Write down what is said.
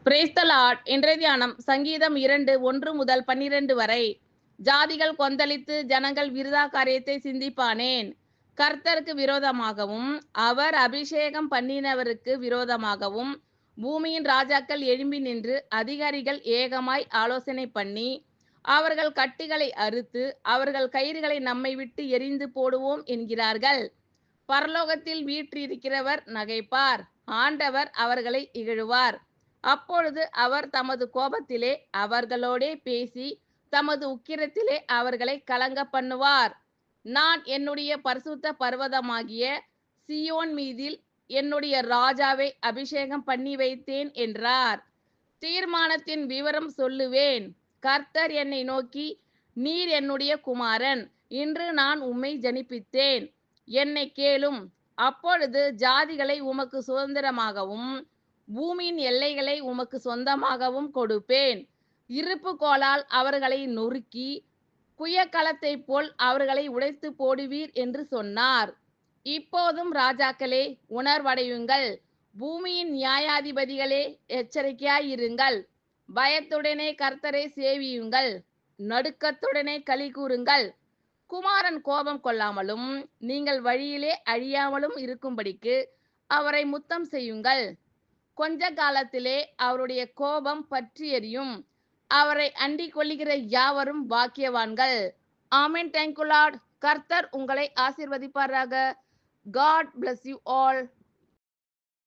Praise the Lord. இன்றைய தியானம் சங்கீதம் 2 1 முதல் 12 வரை. ஜாதிகள் கொந்தளித்து ஜனங்கள் விருதா காரியத்தை சிந்திப்பானேன். கர்த்தருக்கு விரோதமாகவும் அவர் அபிஷேகம் பண்ணினவருக்கு விரோதமாகவும் பூமியின் ராஜாக்கள் எழும்பி நின்று அதிகாரிகள் ஏகமாய் ஆலோசனை பண்ணி அவர்கள் கட்டுகளை அறுத்து அவர்கள் கயிறுகளை நம்மை விட்டு எரிந்து போடுவோம் என்கிறார்கள். பரலோகத்தில் வீற்றிருக்கிறவர் நகைப்பார், ஆண்டவர் அவர்களை இகழுவார். அப்பொழுது அவர் தமது கோபத்திலே அவர்களோடே பேசி தமது உக்கிரத்திலே அவர்களை கலங்க பண்ணுவார். நான் என்னுடைய பரிசுத்த பர்வதமாகிய சியோன் மீதில் என்னுடைய ராஜாவை அபிஷேகம் பண்ணி வைத்தேன் என்றார். தீர்மானத்தின் விவரம் சொல்லுவேன். கர்த்தர் என்னை நோக்கி, நீர் என்னுடைய குமாரன், இன்று நான் உம்மை ஜனிப்பித்தேன், என்னை கேளும். அப்பொழுது ஜாதிகளை உமக்கு சுதந்திரமாகவும் பூமியின் எல்லைகளை உமக்கு சொந்தமாகவும் கொடுப்பேன். இருப்பு கோலால் அவர்களை நொறுக்கி குயக்களத்தை போல் அவர்களை உடைத்து போடுவீர் என்று சொன்னார். இப்போதும் ராஜாக்களே உணர்வடையுங்கள், பூமியின் நியாயாதிபதிகளே எச்சரிக்கையாயிருங்கள். பயத்துடனே கர்த்தரை சேவியுங்கள், நடுக்கத்துடனே களி கூறுங்கள். குமாரன் கோபம் கொள்ளாமலும் நீங்கள் வழியிலே அழியாமலும் இருக்கும்படிக்கு அவரை முத்தம் செய்யுங்கள். கொஞ்ச காலத்திலே அவருடைய கோபம் பற்றி எரியும். அவரை அண்டிக் கொள்ளுகிற யாவரும் பாக்கியவான்கள். ஆமென். Thank you Lord. கர்த்தர் உங்களை ஆசீர்வதிப்பாராக. God bless you all.